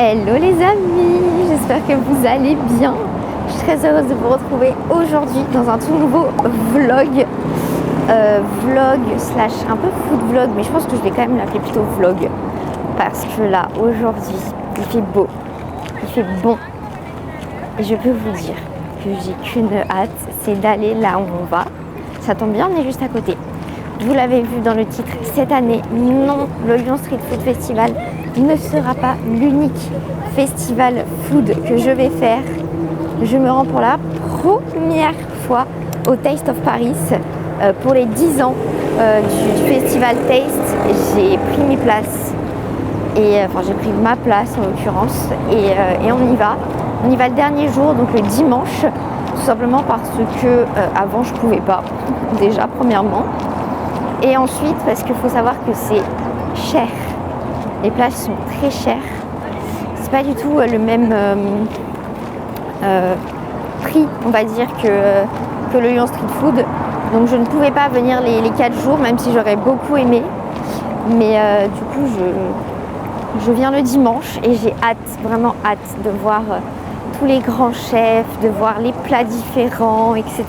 Hello les amis, j'espère que vous allez bien. Je suis très heureuse de vous retrouver aujourd'hui dans un tout nouveau vlog. Vlog slash un peu food vlog, mais je pense que je vais quand même l'appeler plutôt vlog. Parce que là, aujourd'hui, il fait beau, il fait bon. Et je peux vous dire que j'ai qu'une hâte, c'est d'aller là où on va. Ça tombe bien, on est juste à côté. Vous l'avez vu dans le titre, cette année, non, le Lyon Street Food Festival ne sera pas l'unique festival food que je vais faire. Je me rends pour la première fois au Taste of Paris pour les 10 ans du festival Taste. J'ai pris mes places, enfin j'ai pris ma place en l'occurrence et on y va. On y va le dernier jour, donc le dimanche, tout simplement parce que avant je pouvais pas, déjà premièrement. Et ensuite parce qu'il faut savoir que c'est cher. Les places sont très chères. C'est pas du tout le même prix, on va dire, que le Lyon Street Food. Donc je ne pouvais pas venir les 4 jours, même si j'aurais beaucoup aimé. Mais du coup, je viens le dimanche et j'ai hâte, vraiment hâte de voir tous les grands chefs, de voir les plats différents, etc.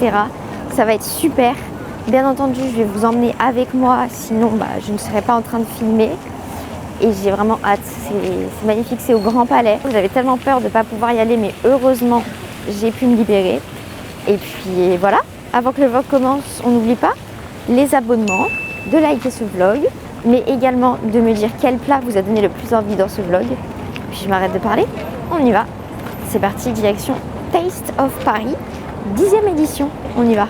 Ça va être super. Bien entendu, je vais vous emmener avec moi, sinon je ne serai pas en train de filmer. Et j'ai vraiment hâte, c'est magnifique, c'est au Grand Palais. J'avais tellement peur de ne pas pouvoir y aller, mais heureusement, j'ai pu me libérer. Et puis voilà, avant que le vlog commence, on n'oublie pas les abonnements, de liker ce vlog, mais également de me dire quel plat vous a donné le plus envie dans ce vlog. Puis je m'arrête de parler, on y va. C'est parti, direction Taste of Paris, 10e édition, on y va.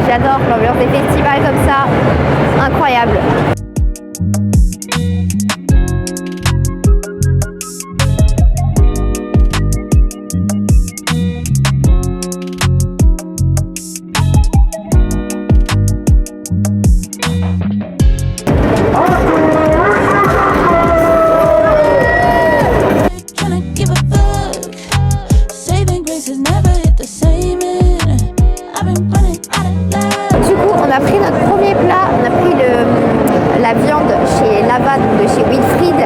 J'adore l'ambiance des festivals comme ça, incroyable. La viande chez Lava, de chez Wilfried,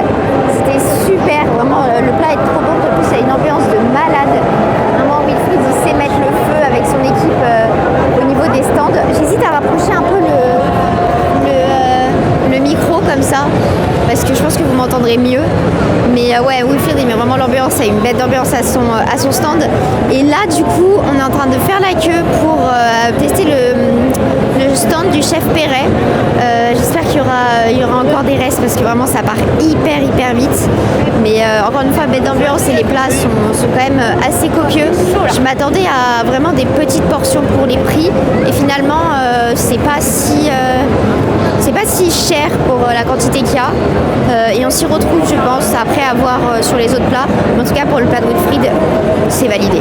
c'était super, vraiment le plat est trop bon, en plus il y a une ambiance de malade. Vraiment Wilfried il sait mettre le feu avec son équipe au niveau des stands. J'hésite à rapprocher un peu le micro comme ça, parce que je pense que vous m'entendrez mieux. Mais ouais, Wilfried il met vraiment l'ambiance, il y a une bête d'ambiance à son stand. Et là du coup on est en train de faire la queue pour tester le stand du chef Perret. J'espère qu'il y aura encore des restes parce que vraiment ça part hyper vite. Mais encore une fois, bête d'ambiance et les plats sont quand même assez copieux. Je m'attendais à vraiment des petites portions pour les prix et finalement c'est pas si cher pour la quantité qu'il y a. Et on s'y retrouve, je pense, après avoir sur les autres plats. Mais en tout cas pour le plat de Wilfried, c'est validé.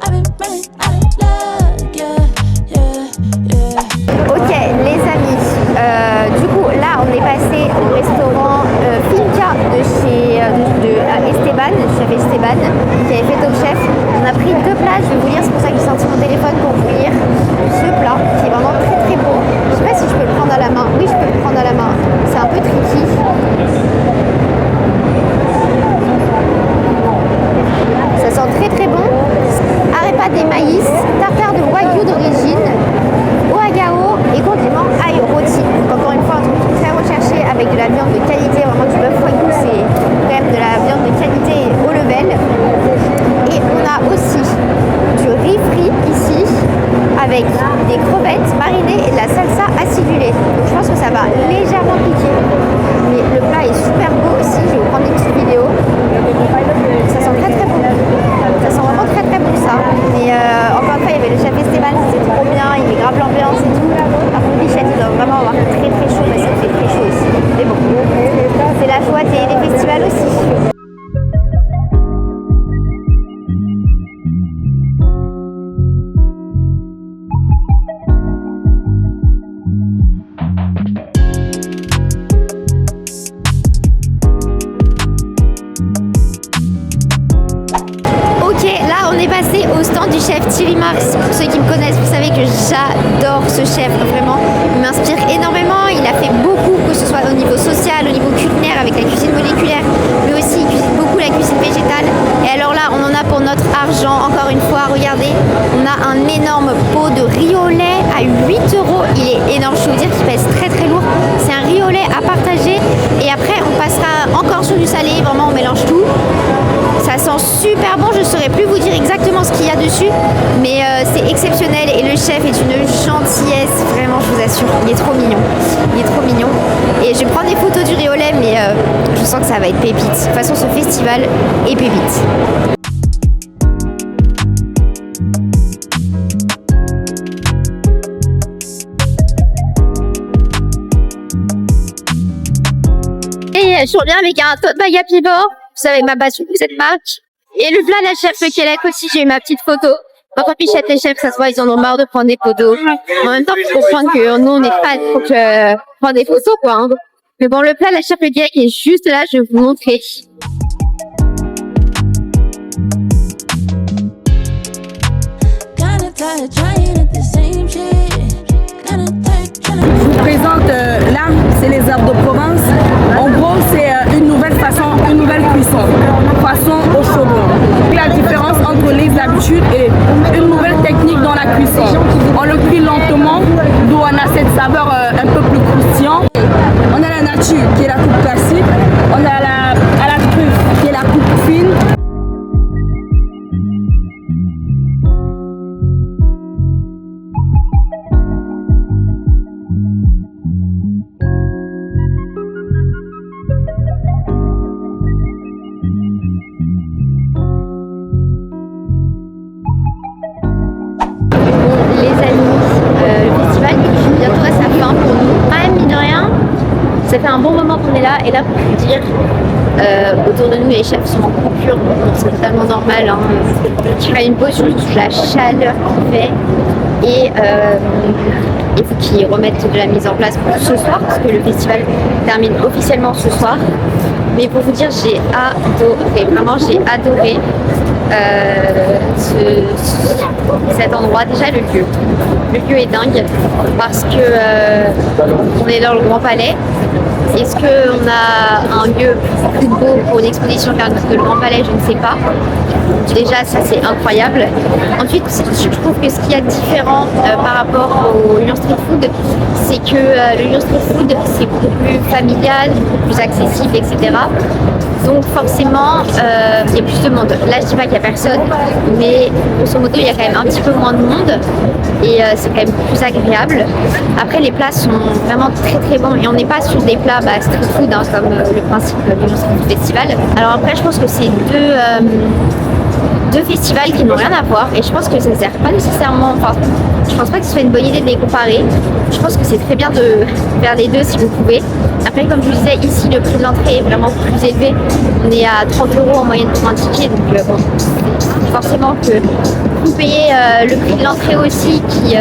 I've been Esteban qui avait fait Top Chef. On a pris 2 plats, je vais vous lire, c'est pour ça que j'ai sorti mon téléphone pour vous lire ce plat qui est vraiment très très beau. Je sais pas si je peux le prendre à la main. Oui, je peux le prendre à la main. C'est un peu tricky. Ça sent très très bon. Arepa des maïs, tartare de wagyu d'origine, oagao et condiment ail rôti. Encore une fois, un truc très recherché avec de la viande de qualité, vraiment du bœuf wagyu, c'est quand même de la viande de qualité haut level. Et on a aussi du riz frit ici avec des crevettes marinées et de la salsa acidulée. Donc je pense que ça va légèrement piquer. Mais le plat est super beau aussi, je vais vous prendre une petite vidéo. Ça sent très très bon. Ça sent vraiment très très bon ça. Mais encore une fois, il y avait le chef Esteban, c'était trop bien, il met grave l'ambiance et tout. Par contre, Bichette, il doit vraiment avoir très très chaud, mais ça fait très chaud aussi. Mais bon, c'est la joie des festivals aussi. On est passé au stand du chef Thierry Marx. Pour ceux qui me connaissent, vous savez que j'adore ce chef, vraiment. Il m'inspire énormément. Il a fait beaucoup, que ce soit au niveau social, au niveau culinaire, avec la cuisine moléculaire, mais aussi il cuisine beaucoup la cuisine végétale. Et alors là, on en a pour notre argent, encore une fois. Regardez, on a un énorme pot de riz au lait à 8 €. Il est énorme, je peux vous dire qu'il pèse très très lourd. C'est un riz au lait à partager. Et après, on passera encore sur du salé. Vraiment, on mélange tout. Ça sent super bon, je ne saurais plus vous dire exactement ce qu'il y a dessus, mais c'est exceptionnel et le chef est une gentillesse, vraiment je vous assure, il est trop mignon, il est trop mignon. Et je vais prendre des photos du riz au lait, mais je sens que ça va être pépite. De toute façon, ce festival est pépite. Et je reviens avec un tote bag Happy Bar. Vous savez, ma passion pour cette marque. Et le plat de la chef Québec aussi, j'ai eu ma petite photo. Quand on pichette les chefs, ça se voit, ils en ont marre de prendre des photos. En même temps, il faut comprendre que nous, on est fans, donc prendre des photos, quoi. Hein. Mais bon, le plat de la chef Québec est juste là, je vais vous montrer. Je vous présente là, c'est les herbes de Provence. En gros, c'est une nouvelle façon, une nouvelle cuisson, façon au chaudron. La différence entre les habitudes et une nouvelle technique dans la cuisson. On le cuit lentement, d'où on a cette saveur un peu plus croustillante. On a la nature qui est la coupe classique, on a à la truffe qui est la coupe fine. Ça fait un bon moment qu'on est là et là pour vous dire, autour de nous les chefs sont en coupure, donc c'est totalement normal. Hein. Je ferai une pause sur la chaleur qu'il fait et il faut qu'ils remettent de la mise en place pour ce soir parce que le festival termine officiellement ce soir. Mais pour vous dire, j'ai adoré, vraiment j'ai adoré cet endroit, déjà le lieu. Le lieu est dingue parce que on est dans le Grand Palais. Est-ce qu'on a un lieu plus beau pour une exposition que le Grand Palais? Je ne sais pas. Déjà, ça c'est incroyable. Ensuite, je trouve que ce qu'il y a de différent par rapport au Lyon Street Food, c'est que le Lyon Street Food, c'est beaucoup plus familial, beaucoup plus accessible, etc. Donc forcément, il y a plus de monde. Là, je dis pas qu'il n'y a personne, mais grosso modo, il y a quand même un petit peu moins de monde et c'est quand même plus agréable. Après, les plats sont vraiment très très bons et on n'est pas sur des plats street food, hein, comme le principe du Street Food Festival. Alors après, je pense que c'est deux festivals qui n'ont rien à voir et je pense que ça ne sert pas nécessairement, enfin je pense pas que ce soit une bonne idée de les comparer. Je pense que c'est très bien de faire les deux si vous pouvez. Après, comme je vous disais, ici le prix de l'entrée est vraiment plus élevé. On est à 30 € en moyenne pour un ticket, donc bon, forcément que vous payez le prix de l'entrée aussi qui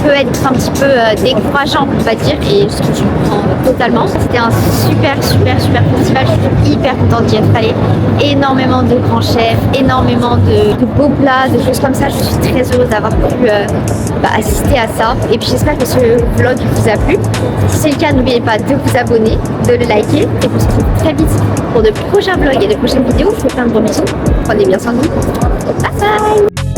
peut être un petit peu décourageant on va dire et ce que je comprends totalement. C'était un super festival, je suis hyper contente d'y être allée. Énormément de grands chefs, énormément de beaux plats, de choses comme ça. Je suis très heureuse d'avoir pu assister à ça. Et puis j'espère que ce vlog vous a plu. Si c'est le cas, n'oubliez pas de vous abonner, de le liker et on se retrouve très vite pour de prochains vlogs et de prochaines vidéos. Je vous fais plein de gros bisous. Prenez bien soin de vous. Bye bye.